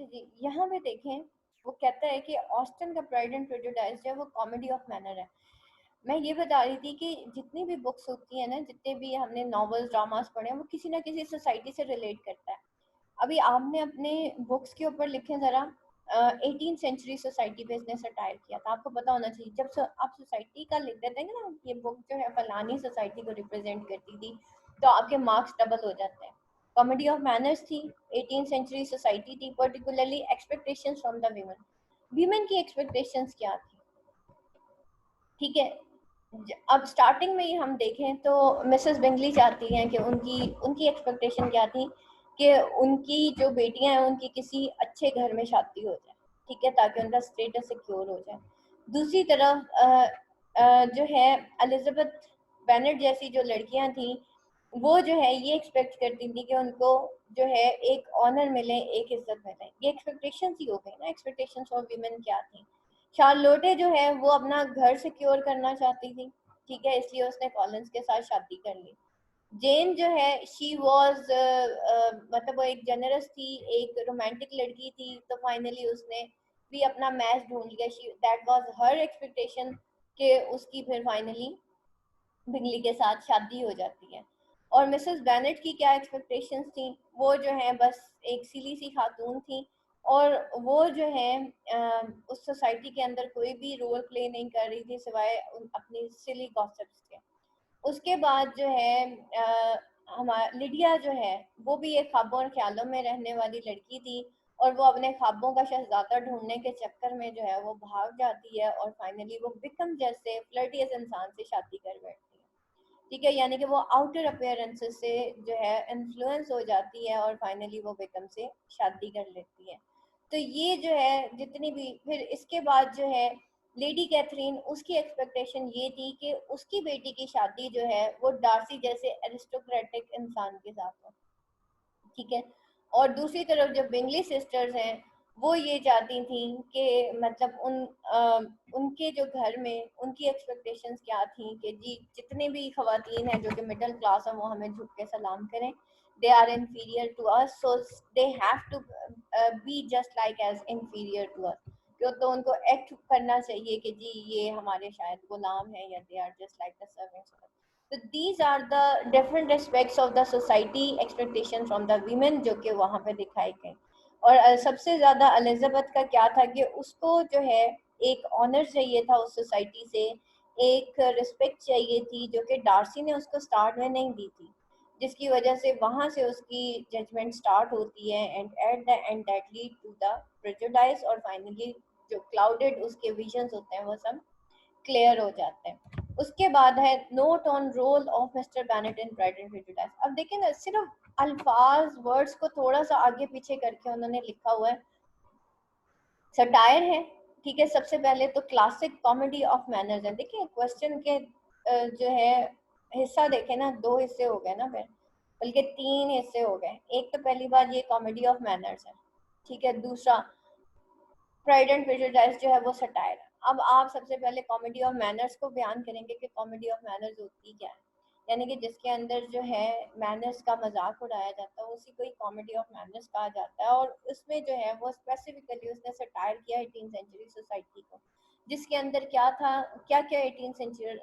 अच्छा जी, यहाँ पे देखें, वो कहता है कि ऑस्टन का प्राइड एंड प्रेजुडिस जो है वो कॉमेडी ऑफ मैनर है। मैं ये बता रही थी कि जितनी भी बुक्स होती है ना, जितने भी हमने नॉवेल्स ड्रामास पढ़े हैं, वो किसी ना किसी सोसाइटी से रिलेट करता है। अभी आपने अपने बुक्स के ऊपर लिखे जरा, 18th सेंचुरी सोसाइटी पे इसने सटायर किया था, आपको पता होना चाहिए। जब आप सोसाइटी का लिख देते हैं ना, ये बुक जो है फलानी सोसाइटी को रिप्रेजेंट करती थी, तो आपके मार्क्स डबल हो जाते हैं। कॉमेडी ऑफ मैनर्स थी, 18th सेंचुरी सोसाइटी थी, particularly expectations from the women. Women की एक्सपेक्टेशंस क्या थी, ठीक है। अब स्टार्टिंग में ही हम देखें तो मिसेस बिंगली चाहती हैं कि उनकी उनकी एक्सपेक्टेशन क्या थी कि उनकी जो बेटियां हैं उनकी किसी अच्छे घर में शादी हो जाए, ठीक है, ताकि उनका स्टेटस सिक्योर हो जाए। दूसरी तरफ जो है एलिजाबेथ बेनेट जैसी जो लड़कियां थी, वो जो है ये एक्सपेक्ट करती थी कि उनको जो है एक ऑनर मिले, एक इज्जत मिले। ये एक्सपेक्टेशंस ही हो गई ना, एक्सपेक्टेशंस ऑफ वीमेन क्या थी। शार्लोटे जो है वो अपना घर सिक्योर करना चाहती थी, ठीक है, इसलिए उसने कॉलिंस के साथ शादी कर ली। जेन जो है शी वॉज मतलब वो एक जनरस थी, एक रोमांटिक लड़की थी, तो फाइनली उसने भी अपना मैच ढूंढ लिया। She that was her expectation कि उसकी फिर फाइनली बिगली के साथ शादी हो जाती है। और मिसेस बेनेट की क्या एक्सपेक्टेशंस थी, वो जो है बस एक सिली सी खातून थी, और वो जो है उस सोसाइटी के अंदर कोई भी रोल प्ले नहीं कर रही थी सिवाय अपनी सिली गॉसिप्स के। उसके बाद जो है हमारा लिडिया जो है वो भी एक ख्वाबों और ख्यालों में रहने वाली लड़की थी, और वो अपने ख्वाबों का शहजादा ढूंढने के चक्कर में जो है वो भाग जाती है, और फाइनली वो बिकम जैसे फ्लर्टियस इंसान से शादी कर बैठती है, ठीक है। यानी कि वो आउटर अपेयरेंसेस से जो है इन्फ्लुएंस हो जाती है, और फाइनली वो बिकम से शादी कर लेती है। तो ये जो है जितनी भी, फिर इसके बाद जो है लेडी कैथरीन, उसकी एक्सपेक्टेशन ये थी कि उसकी बेटी की शादी जो है वो डार्सी जैसे एरिस्टोक्रेटिक इंसान के साथ हो, ठीक है। और दूसरी तरफ जो बिंगली सिस्टर्स हैं, वो ये चाहती थी कि मतलब उनके जो घर में उनकी एक्सपेक्टेशंस क्या थी कि जी जितने भी खवातीन हैं जो कि मिडिल क्लास हैं वो हमें झुक के सलाम करें, they are inferior to us, so they have to be just like as inferior to us. क्यों, तो उनको एक्ट करना चाहिए कि जी ये हमारे शायद गुलाम है, या they are just like the servants. तो these are the different aspects of the society expectation from the women जो कि वहाँ पे दिखाई गई। और सबसे ज़्यादा एलिजाबेथ का क्या था कि उसको जो है एक ऑनर चाहिए था उस सोसाइटी से, एक रिस्पेक्ट चाहिए थी जो कि डार्सी ने उसको स्टार्ट में नहीं दी थी, जिसकी वजह से वहाँ से उसकी जजमेंट स्टार्ट होती है, and at the end that lead to the prejudice, और फाइनली जो क्लाउडेड उसके विजन्स होते हैं वो सब क्लियर हो जाते हैं। उसके बाद है note on roll of mister Bennett in pride and prejudice. अब देखिए ना, सिर्फ अल्फाज वर्ड्स को थोड़ा सा आगे पीछे करके उन्होंने लिखा हुआ है। सटायर है, ठीक है। सबसे पहले तो क्लासिक कॉमेडी ऑफ मैनर्स है। देखिए क्वेश्चन के जो है हिस्सा देखे ना, दो हिस्से हो गए ना, फिर बल्कि तीन हिस्से हो गए। एक तो पहली बात ये कॉमेडी ऑफ मैनर्स है, ठीक है। दूसरा प्राइड एंड प्रेजुडिस जो है वो सटायर है। अब आप सबसे पहले कॉमेडी ऑफ मैनर्स को बयान करेंगे कि कॉमेडी ऑफ मैनर्स होती क्या है, यानी कि जिसके अंदर जो है मैनर्स का मजाक उड़ाया जाता है, उसी को ही कॉमेडी ऑफ मैनर्स कहा जाता है। और उसमें जो है वो स्पेसिफिकली उसने सटायर किया 18th सेंचुरी सोसाइटी को, जिसके अंदर क्या था, क्या क्या 18th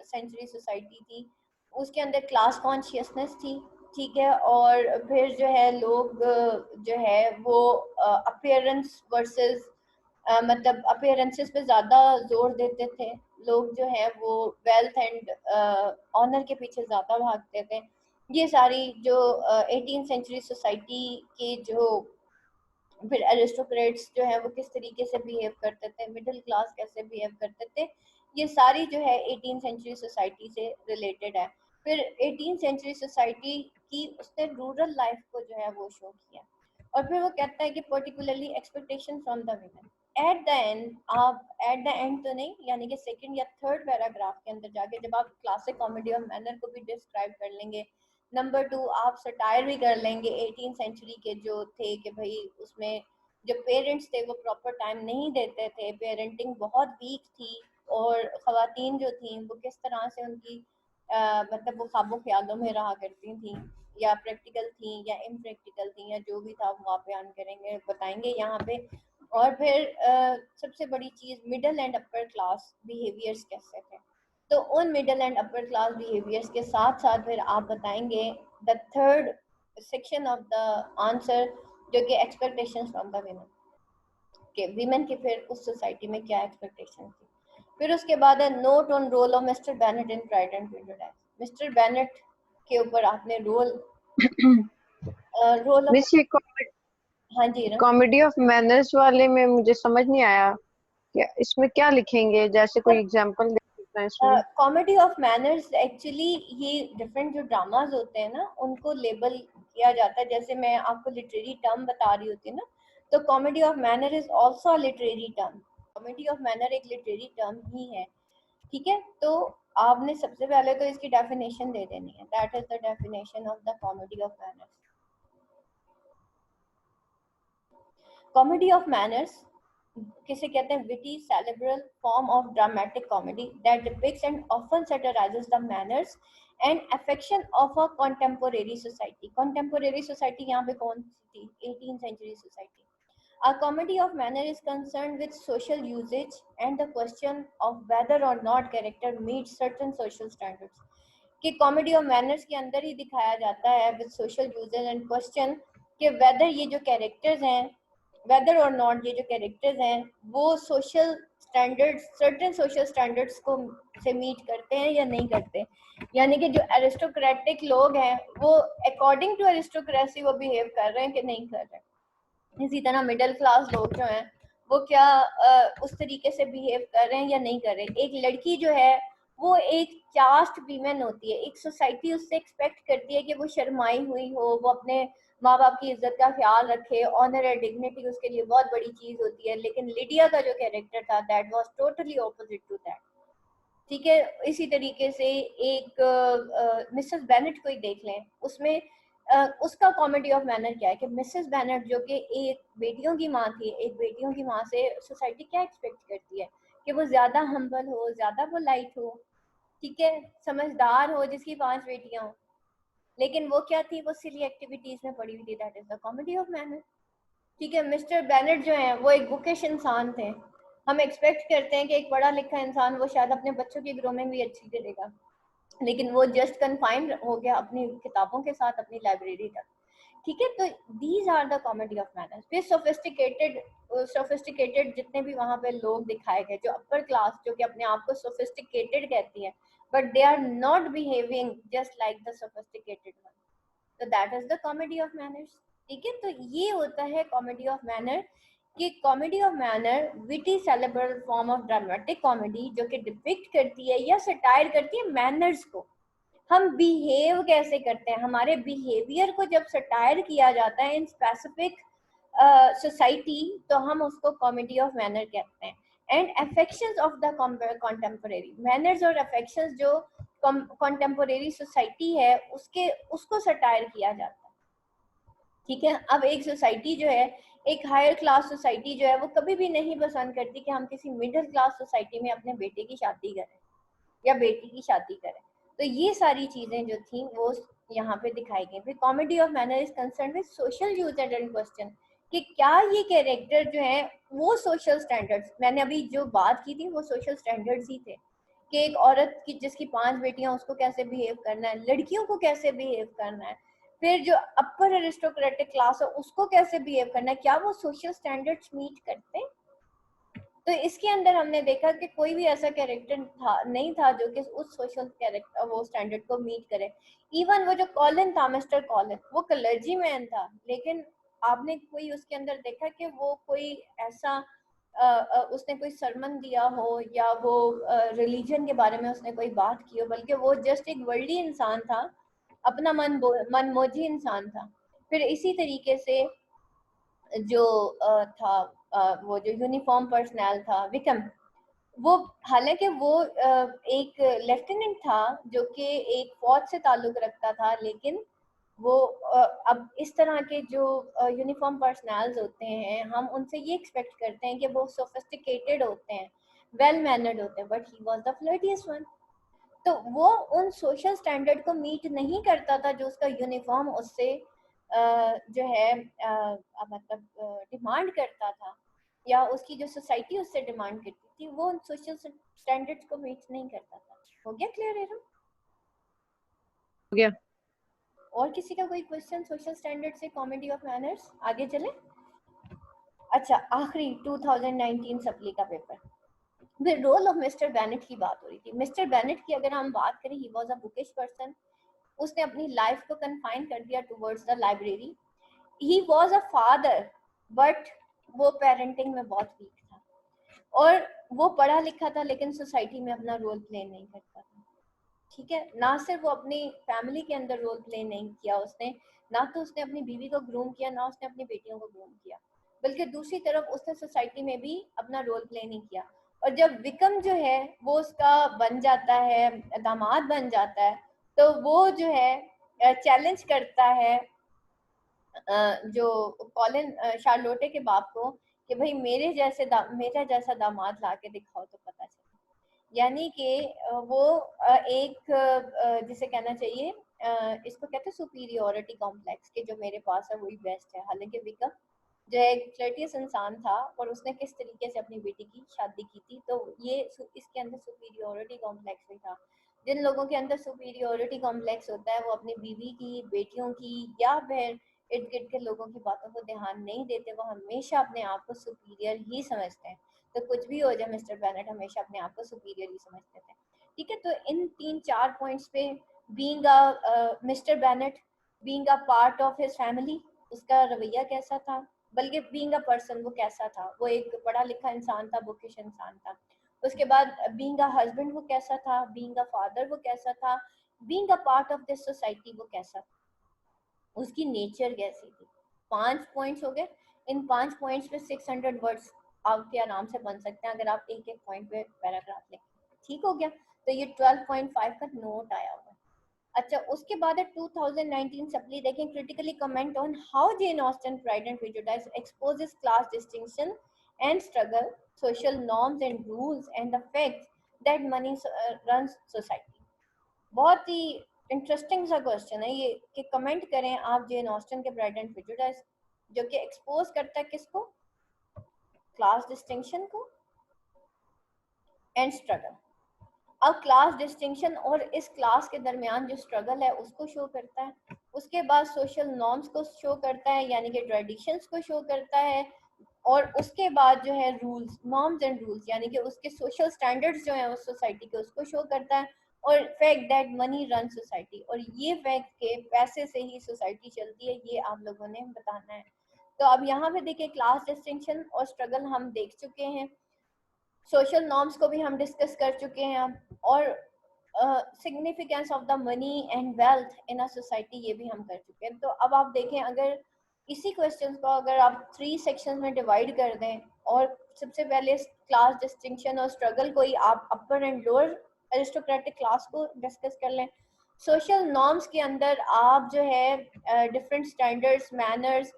सेंचुरी सोसाइटी थी। उसके अंदर क्लास कॉन्शियसनेस थी, ठीक है। और फिर जो है लोग जो है वो अपियरेंस वर्सेस मतलब अपियरेंसेस पे ज़्यादा जोर देते थे। लोग जो है वो वेल्थ एंड ऑनर के पीछे ज़्यादा भागते थे। ये सारी जो 18th सेंचुरी सोसाइटी की जो फिर एरिस्टोक्रेट्स जो है वो किस तरीके से बिहेव करते थे, मिडिल क्लास कैसे बिहेव करते थे, ये सारी जो है 18th सेंचुरी सोसाइटी से रिलेटेड है। फिर 18th सेंचुरी सोसाइटी की उसने रूरल लाइफ को जो है वो शो किया। और फिर वो कहता है कि particularly expectation from the women. Eight the and, आप एट द एंड तो नहीं, यानी कि सेकंड या थर्ड पैराग्राफ के अंदर जाके जब आप क्लासिक कॉमेडी ऑफ मैनर को भी डिस्क्राइब कर लेंगे, नंबर टू आप सटायर भी कर लेंगे 18th सेंचुरी के जो थे कि भाई उसमें जो पेरेंट्स थे वो प्रॉपर टाइम नहीं देते थे, पेरेंटिंग बहुत वीक थी, और ख़वातीन जो थी वो किस तरह से उनकी मतलब वो ख्वाबों ख्यालों में रहा करती थी। या प्रैक्टिकल थी या इम्प्रैक्टिकल थी या जो भी था वो आप बयान करेंगे, बताएंगे यहाँ पे। और फिर सबसे बड़ी चीज middle and upper class behaviours कैसे थे, तो उन middle and upper class behaviours के साथ साथ फिर आप बताएंगे the third section of the answer जो कि एक्सपेक्टेशंस फ्रॉम द विमेन, के विमेन की फिर उस सोसाइटी में क्या एक्सपेक्टेशन थी। फिर उसके बाद है note on roll of mister Bennett in pride and prejudice. Mister Bennett के ऊपर आपने रोल रोल ऑफ, मिस, ये हाँ जी ना, कॉमेडी ऑफ मैनर्स वाले में मुझे समझ नहीं आया, क्या इसमें क्या लिखेंगे? जैसे कोई एग्जांपल दे सकते हैं इसमें? कॉमेडी ऑफ मैनर्स एक्चुअली ये डिफरेंट जो ड्रामाज होते हैं ना उनको लेबल किया जाता है। जैसे मैं आपको लिटरेरी टर्म बता रही होती है ना, तो comedy of manner is also a literary term. Comedy of manner एक लिटरेरी टर्म ही है, ठीक है। तो आपने सबसे पहले तो इसकी डेफिनेशन दे देनी है, that is the definition of the comedy of manners. Comedy of manners किसे कहते हैं? Witty cerebral form of dramatic comedy that depicts and often satirizes the manners and affection of a contemporary society। contemporary society यहाँ पे कौन सी थी? 18th century society। A comedy of manner is concerned with social usage and the question of whether or not character meets certain social standards। कि comedy of manners के अंदर ही दिखाया जाता है with social usages and question कि whether ये जो कैरेक्टर्स हैं, वेदर और नॉट ये जो कैरेक्टर्स हैं वो social standards, certain social standards को से मीट करते हैं या नहीं करते। यानी कि जो एरिस्टोक्रेटिक लोग हैं वो अकॉर्डिंग टू एरिस्टोक्रेसी वो बिहेव कर रहे हैं कि नहीं कर रहे हैं। इसी तरह मिडिल क्लास लोग जो हैं वो क्या उस तरीके से बिहेव कर रहे हैं या नहीं कर रहे। एक लड़की जो है वो एक चास्ट वीमेन होती है, एक सोसाइटी उससे एक्सपेक्ट करती है कि वो शर्माई हुई हो, वो अपने माँ बाप की इज्जत का ख्याल रखे, ऑनर एंड डिग्निटी उसके लिए बहुत बड़ी चीज होती है। लेकिन लिडिया का जो कैरेक्टर था that was totally opposite to that, ठीक है। इसी तरीके से एक मिसेस बेनेट को ही देख लें, उसमें उसका कॉमेडी ऑफ मैनर क्या है कि मिसेस बेनेट जो कि एक बेटियों की माँ थी, एक बेटियों की माँ से सोसाइटी क्या एक्सपेक्ट करती है कि वो ज्यादा हम्बल हो, ज्यादा पोलाइट हो, ठीक है, समझदार हो, जिसकी 5 बेटियां हो। लेकिन वो क्या थी? वो सिली एक्टिविटीज में पड़ी हुई थी, that is the comedy of manner, ठीक है। मिस्टर बेनेट जो है वो एक बुकिश इंसान थे। हम एक्सपेक्ट करते हैं कि एक पढ़ा लिखा इंसान वो शायद अपने बच्चों की ग्रूमिंग भी अच्छी करेगा, लेकिन वो जस्ट कन्फाइंड हो गया अपनी किताबों के साथ अपनी लाइब्रेरी तक, ठीक है। तो these are the comedy of manners. फिर सोफिस्टिकेटेड जितने भी वहां पे लोग दिखाए गए, जो अपर क्लास जो कि अपने आप को सोफिस्टिकेटेड कहती है but they are not behaving just like the sophisticated one, तो that is the comedy of manners, ठीक है। तो ये होता है कॉमेडी ऑफ मैनर कि comedy of manner witty cerebral form of dramatic comedy जो कि डिपिक्ट करती है या सटायर करती है मैनर्स को, हम बिहेव कैसे करते हैं, हमारे बिहेवियर को जब सटायर किया जाता है इन स्पेसिफिक सोसाइटी तो हम उसको कॉमेडी ऑफ मैनर कहते हैं। And affections of the contemporary manners और अफेक्शंस जो कॉन्टेम्पोरेरी सोसाइटी है उसके उसको सटायर किया जाता है, ठीक है। अब एक सोसाइटी जो है, एक हायर क्लास सोसाइटी जो है वो कभी भी नहीं पसंद करती कि हम किसी मिडिल क्लास सोसाइटी में अपने बेटे की शादी करें या बेटी की शादी करें। तो ये सारी चीजें जो थी वो यहाँ पे दिखाई गई। फिर comedy of manner is concern with social usages and question कि क्या ये कैरेक्टर जो है वो सोशल स्टैंडर्ड्स, मैंने अभी जो बात की थी वो सोशल स्टैंडर्ड्स ही थे कि एक औरत की जिसकी 5 बेटियां उसको कैसे बिहेव करना है, लड़कियों को कैसे बिहेव करना है, फिर जो अपर एरिस्टोक्रेटिक क्लास है उसको कैसे बिहेव करना है, क्या वो सोशल स्टैंडर्ड्स मीट करते हैं। तो इसके अंदर हमने देखा कि कोई भी ऐसा कैरेक्टर था नहीं था जो कि उस सोशल कैरेक्टर वो स्टैंडर्ड को मीट करे। इवन वो जो कॉलिन था, मिस्टर कॉलिन, वो क्लर्जी मैन था, लेकिन आपने कोई उसके अंदर देखा कि वो कोई ऐसा उसने कोई सरमन दिया हो या वो रिलीजन के बारे में उसने कोई बात की हो, बल्कि वो जस्ट एक वर्ल्डली इंसान था, अपना मनमोजी इंसान था। फिर इसी तरीके से जो था वो जो यूनिफॉर्म पर्सनल था विक्रम, वो हालांकि वो एक लेफ्टिनेंट था जो कि एक फौज से ताल्लुक रखता था, लेकिन वो अब इस तरह के जो यूनिफॉर्म पर्सनल्स होते हैं हम उनसे ये एक्सपेक्ट करते हैं कि वो सोफिस्टिकेटेड होते हैं, वेल मैनर्ड होते हैं, but he was the flirtiest one. तो वो उन सोशल स्टैंडर्ड को मीट नहीं करता था जो उसका यूनिफॉर्म उससे जो है मतलब डिमांड करता था, या उसकी जो सोसाइटी उससे डिमांड करती थी, वो उन सोशल स्टैंडर्ड्स को मीट नहीं करता था। हो गया क्लियर एरम? हो गया। और किसी का कोई क्वेश्चन सोशल स्टैंडर्ड से कॉमेडी ऑफ मैनर्स? आगे चले। अच्छा, आखिरी 2019 सप्ली का paper, the role of mister Bennet की बात हो रही थी। मिस्टर बेनेट की अगर हम बात करें, he was a bookish person. उसने अपनी लाइफ को कन्फाइन कर दिया towards the library. He was a father, but वो पेरेंटिंग में बहुत वीक था, और वो पढ़ा लिखा था लेकिन सोसाइटी में अपना रोल प्ले नहीं करता था। ठीक है, ना सिर्फ वो अपनी फैमिली के अंदर रोल प्ले नहीं किया उसने, ना तो उसने अपनी बीवी को ग्रूम किया, ना उसने अपनी बेटियों को ग्रूम किया, बल्कि दूसरी तरफ उसने सोसाइटी में भी अपना रोल प्ले नहीं किया। और जब विक्रम जो है वो उसका बन जाता है, दामाद बन जाता है, तो वो जो है चैलेंज करता है जो कॉलिन शार्लोटे के बाप को, कि भाई मेरा जैसा दामाद ला के दिखाओ तो पता चले। यानी कि वो एक जिसे कहना चाहिए, इसको कहते हैं सुपीरियोरिटी कॉम्प्लेक्स, कि जो मेरे पास है वही बेस्ट है। हालांकि विक्रम जो एक फ्लर्टियस इंसान था, और उसने किस तरीके से अपनी बेटी की शादी की थी, तो ये इसके अंदर सुपीरियोरिटी कॉम्प्लेक्स भी था। जिन लोगों के अंदर सुपीरियोरिटी कॉम्प्लेक्स होता है, वो अपनी बीवी की, बेटियों की, या फिर इर्द गिर्द के लोगों की बातों को ध्यान नहीं देते, वो हमेशा अपने आप को सुपीरियर ही समझते हैं। तो कुछ भी हो जाए, मिस्टर बेनेट हमेशा अपने आप को सुपीरियर ही समझते थे। ठीक है, तो इन 3-4 पॉइंट्स पे, being mister Bennett, being a part of his family, उसका रवैया कैसा था, बल्कि बीइंग अ पर्सन वो कैसा था, वो एक पढ़ा लिखा इंसान था, बुकिश इंसान था। उसके बाद बीइंग अ हस्बैंड वो कैसा था, बीइंग अ फादर वो कैसा था, being a part of this society वो कैसा था, उसकी नेचर कैसी थी। 5 पॉइंट्स हो गए। इन 5 पॉइंट्स पे 600 वर्ड्स आपके आराम से बन सकते हैं अगर आप एक एक पॉइंट पे पैराग्राफ लिखें। ठीक हो गया, तो ये 12.5 का नोट आया हुआ है। अच्छा, उसके बाद है 2019 सप्ली, देखें, critically comment on how Jane Austen pride and prejudice exposes class distinction and struggle, social norms and rules and the fact that money runs society. बहुत ही इंटरेस्टिंग सा क्वेश्चन है ये, कि कमेंट करें आप जेन ऑस्टन के pride and prejudice, जो कि एक्सपोज करता है किसको, क्लास डिस्टिंक्शन को एंड स्ट्रगल। अब क्लास डिस्टिंक्शन और इस क्लास के दरमियान जो स्ट्रगल है उसको शो करता है। उसके बाद सोशल नॉर्म्स को शो करता है, यानी कि ट्रेडिशंस को शो करता है। और उसके बाद जो है रूल्स, नॉर्म्स एंड रूल्स, यानी कि उसके सोशल स्टैंडर्ड्स जो है उस सोसाइटी के, उसको शो करता है। और fact that money run society, और ये फैक्ट के पैसे से ही सोसाइटी चलती है, ये आप लोगों ने बताना है। तो अब यहाँ पे देखिए, क्लास डिस्टिंक्शन और स्ट्रगल हम देख चुके हैं, सोशल नॉर्म्स को भी हम डिस्कस कर चुके हैं अब, और significance of the money and wealth in a society ये भी हम कर चुके हैं। तो अब आप देखें, अगर इसी क्वेश्चन को अगर आप 3 सेक्शन में डिवाइड कर दें, और सबसे पहले क्लास डिस्टिंक्शन और स्ट्रगल को ही आप अपर एंड लोअर एरिस्टोक्रेटिक क्लास को डिस्कस कर लें। सोशल नॉर्म्स के अंदर आप जो है डिफरेंट स्टैंडर्ड्स, मैनर्स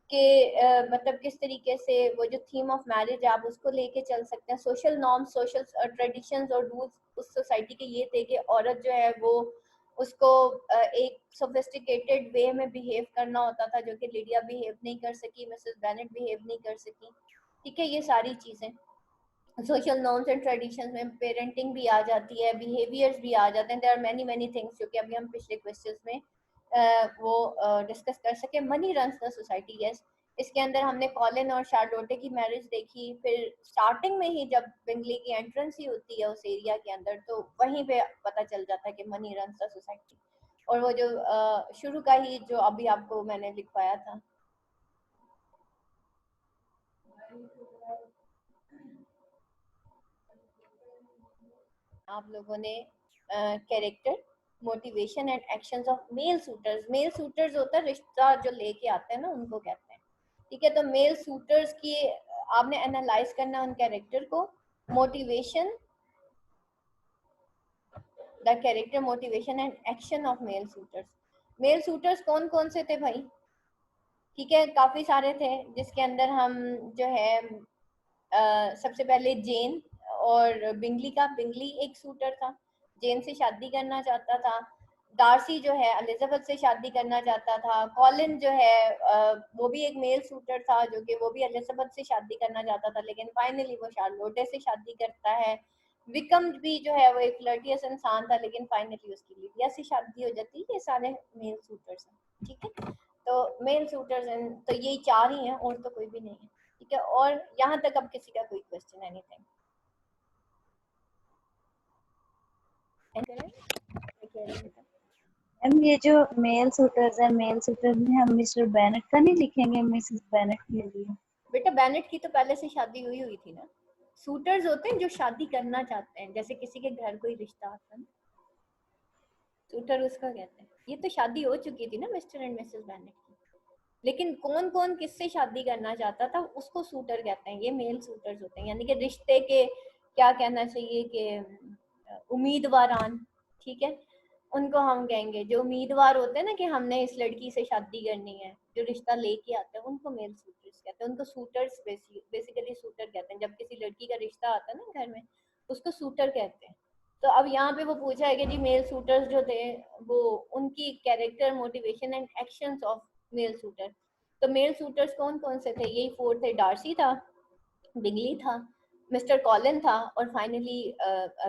के मतलब किस तरीके से वो जो थीम ऑफ मैरिज है आप उसको लेके चल सकते हैं। सोशल नॉर्म्स, सोशल ट्रेडिशंस और रूल्स उस सोसाइटी के ये थे कि औरत जो है वो उसको एक सोफिस्टिकेटेड वे में बिहेव करना होता था, जो कि लिडिया बिहेव नहीं कर सकी, मिसेस बेनेट बिहेव नहीं कर सकी। ठीक है, ये सारी चीज़ें सोशल नॉर्म्स एंड ट्रेडिशंस में पेरेंटिंग भी आ जाती है, बिहेवियर्स भी आ जाते हैं। There are many many things जो कि अभी हम पिछले क्वेश्चंस में वो डिस्कस कर सके। Money runs the society, yes. इसके अंदर हमने कॉलिन और शार्लोटे की मैरिज देखी, फिर स्टार्टिंग में ही जब बिंगली की एंट्रेंस ही होती है उस एरिया के अंदर, तो वहीं पे पता चल जाता है कि मनी रन्स द सोसाइटी। और वो जो शुरू का ही जो अभी आपको मैंने लिखवाया था, आप लोगों ने character, motivation and actions of male suitors, male suitors होता है रिश्ता जो लेके आते हैं ना, उनको कहते हैं। ठीक है, तो मेल सूटर्स की आपने एनालाइज करना है उन कैरेक्टर को, motivation, the character, motivation and action of male suitors. Male suitors कौन कौन से थे भाई? ठीक है, काफी सारे थे, जिसके अंदर हम जो है सबसे पहले जेन और बिंगली का, बिंगली एक सूटर था जेन से शादी करना चाहता था, डार्सी जो है एलिजाबेथ से शादी करना चाहता था, कॉलिन जो है वो भी एक मेल शूटर था जो कि वो भी एलिजाबेथ से शादी करना चाहता था, लेकिन फाइनली वो शार्लोटे से शादी करता है। विकम भी जो है वो एक फ्लर्टियस इंसान था, लेकिन फाइनली उसकी लिविया से शादी हो जाती है। ये सारे मेल शूटर्स हैं, ठीक है। तो मेल शूटर्स हैं तो यही चार ही हैं, और तो कोई भी नहीं है, ठीक है। और यहाँ तक अब किसी का कोई क्वेश्चन एनीथिंग? मैम ये जो मेल शूटर्स है, मेल शूटर्स में हम मिस्टर बेनेट का नहीं लिखेंगे मिसेस बेनेट के लिए? बेटा बेनेट की तो पहले से शादी हुई हुई थी ना। सूटर्स होते हैं जो शादी करना चाहते हैं, जैसे किसी के घर कोई रिश्ता आता है ना, सूटर उसका कहते हैं। ये तो शादी हो चुकी थी ना मिस्टर एंड मिसेस बेनेट की, लेकिन कौन कौन किससे शादी करना चाहता था उसको सूटर कहते हैं। ये मेल सूटर्स होते हैं, यानी कि रिश्ते के क्या कहना चाहिए कि उम्मीदवारान, ठीक है, उनको हम कहेंगे। जो उम्मीदवार होते हैं ना कि हमने इस लड़की से शादी करनी है, जो रिश्ता लेके आते हैं उनको मेल सूटर्स कहते हैं। उनको सूटर्स बेसिकली सूटर कहते हैं। जब किसी लड़की का रिश्ता आता है ना घर में, उसको सूटर कहते हैं। तो अब यहाँ पे वो पूछा है कि जी मेल सूटर्स जो थे वो उनकी character, motivation and actions of mail shooter. तो मेल शूटर्स कौन कौन से थे? यही फोर थे। डार्सी था, बिगली था, मिस्टर कॉलिन था, और फाइनली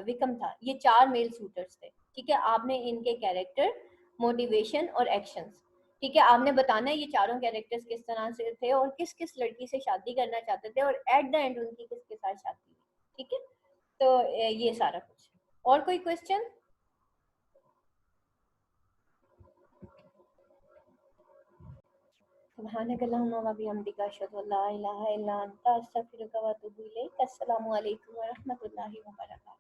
विकम था। ये चार मेल शूटर्स थे, ठीक है। आपने इनके कैरेक्टर, मोटिवेशन और एक्शंस, ठीक है, आपने बताना है ये चारों कैरेक्टर्स किस तरह से थे और किस किस लड़की से शादी करना चाहते थे, और एट द एंड उनकी किसके साथ शादी हुई, ठीक है। तो ये सारा कुछ। और कोई क्वेश्चन? सुब्हानक अल्लाहुम्मा व बिहम्दिका अशहदु अल्ला इलाहा इल्ला अंता अस्तगफिरुका व अतूबु इलैक। अस्सलामु अलैकुम व रहमतुल्लाहि व बरकातहू।